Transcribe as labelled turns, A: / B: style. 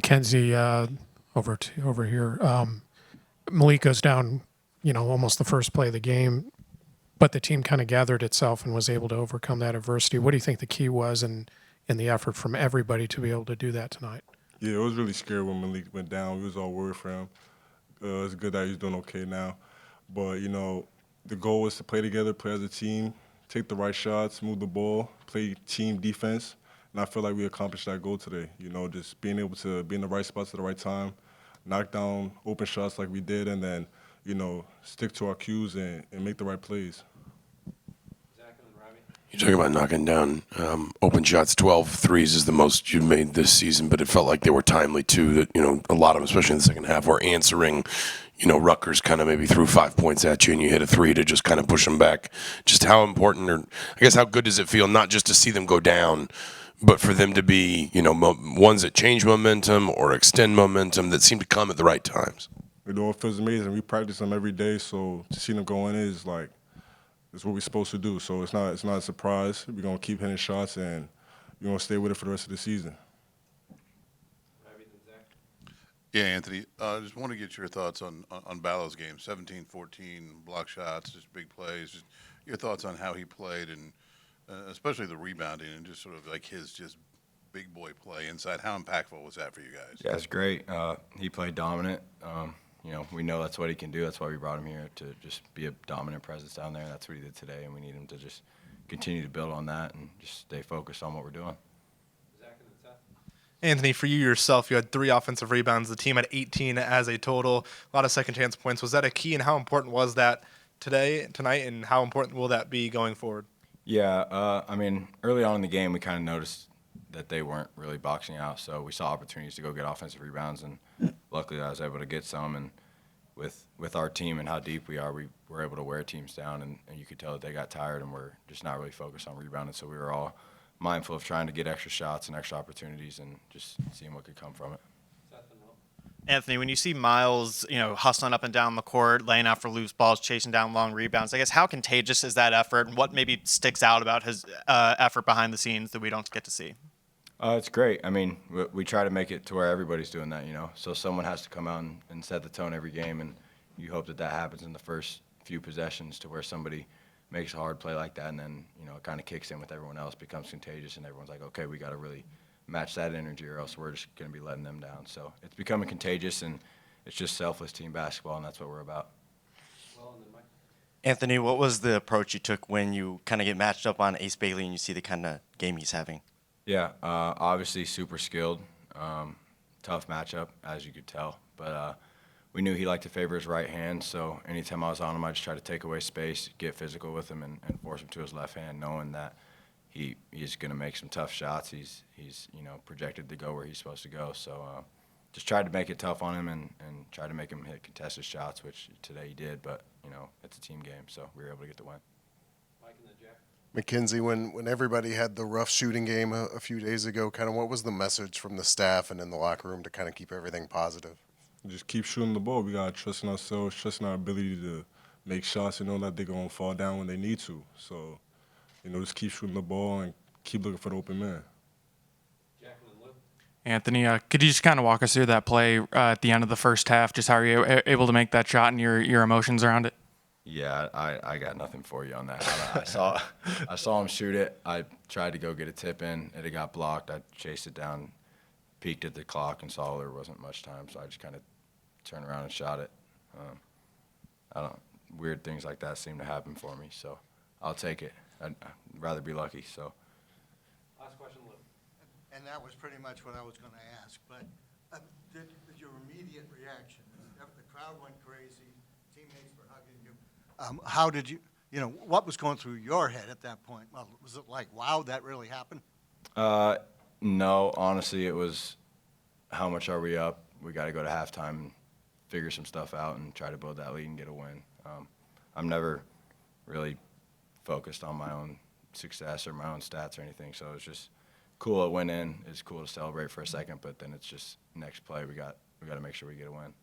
A: Mackenzie, over here. Malik goes down, almost the first play of the game, but the team kind of gathered itself and was able to overcome that adversity. What do you think the key was in the effort from everybody to be able to do that tonight?
B: Yeah, it was really scary when Malik went down. We was all worried for him. It's good that he's doing okay now. But, the goal was to play together, play as a team, take the right shots, move the ball, play team defense. And I feel like we accomplished that goal today. Just being able to be in the right spots at the right time, knock down open shots like we did, and then, stick to our cues and make the right plays.
C: You're talking about knocking down open shots. 12 threes is the most you've made this season, but it felt like they were timely too. That a lot of them, especially in the second half, were answering. Rutgers kind of maybe threw 5 points at you, and you hit a three to just kind of push them back. Just how important, or I guess how good does it feel not just to see them go down, but for them to be ones that change momentum or extend momentum that seem to come at the right times.
B: It feels amazing. We practice them every day, so to see them go in is like. It's what we're supposed to do, so it's not a surprise. We're going to keep hitting shots, and we're going to stay with it for the rest of the season.
D: Yeah, Anthony, I just want to get your thoughts on Ballow's game, 17-14, block shots, just big plays. Just your thoughts on how he played, and especially the rebounding and just sort of like his just big boy play inside. How impactful was that for you guys?
E: Yeah, it's great. He played dominant. We know that's what he can do. That's why we brought him here, to just be a dominant presence down there. That's what he did today, and we need him to just continue to build on that and just stay focused on what we're doing.
F: Anthony, for you yourself, you had 3 offensive rebounds. The team had 18 as a total. A lot of second chance points. Was that a key, and how important was that tonight, and how important will that be going forward?
E: Yeah, early on in the game, we kind of noticed that they weren't really boxing out, so we saw opportunities to go get offensive rebounds, and luckily I was able to get some. And with our team and how deep we are, we were able to wear teams down, and you could tell that they got tired and we're just not really focused on rebounding. So we were all mindful of trying to get extra shots and extra opportunities and just seeing what could come from it.
G: Anthony, when you see Miles, hustling up and down the court, laying out for loose balls, chasing down long rebounds, I guess how contagious is that effort, and what maybe sticks out about his effort behind the scenes that we don't get to see?
E: It's great. We try to make it to where everybody's doing that, So someone has to come out and set the tone every game, and you hope that happens in the first few possessions to where somebody makes a hard play like that, and then, it kind of kicks in with everyone else, becomes contagious, and everyone's like, okay, we got to really match that energy or else we're just going to be letting them down. So it's becoming contagious, and it's just selfless team basketball, and that's what we're about.
H: Anthony, what was the approach you took when you kind of get matched up on Ace Bailey and you see the kind of game he's having?
E: Yeah, obviously super skilled, tough matchup, as you could tell. But we knew he liked to favor his right hand, so anytime I was on him, I just tried to take away space, get physical with him, and force him to his left hand, knowing that he's going to make some tough shots. He's projected to go where he's supposed to go. So just tried to make it tough on him and try to make him hit contested shots, which today he did. But, it's a team game, so we were able to get the win.
I: Mackenzie, when everybody had the rough shooting game a few days ago, kind of what was the message from the staff and in the locker room to kind of keep everything positive?
B: Just keep shooting the ball. We got to trust in ourselves, trust in our ability to make shots and know that they're going to fall down when they need to. So, just keep shooting the ball and keep looking for the open man.
J: Anthony, could you just kind of walk us through that play at the end of the first half? Just how are you able to make that shot and your emotions around it?
E: Yeah, I got nothing for you on that. I saw him shoot it. I tried to go get a tip in. It got blocked. I chased it down, peeked at the clock, and saw there wasn't much time. So I just kind of turned around and shot it. Weird things like that seem to happen for me. So I'll take it. I'd rather be lucky. So.
K: Last question, Lou. And that was pretty much what I was going to ask. But your immediate reaction? The crowd went crazy. Teammates were hugging you. How did you, what was going through your head at that point? Well, was it like, wow, that really happened?
E: No, honestly, it was how much are we up? We got to go to halftime and figure some stuff out and try to build that lead and get a win. I'm never really focused on my own success or my own stats or anything, so it was just cool it went in. It's cool to celebrate for a second, but then it's just next play we got to make sure we get a win.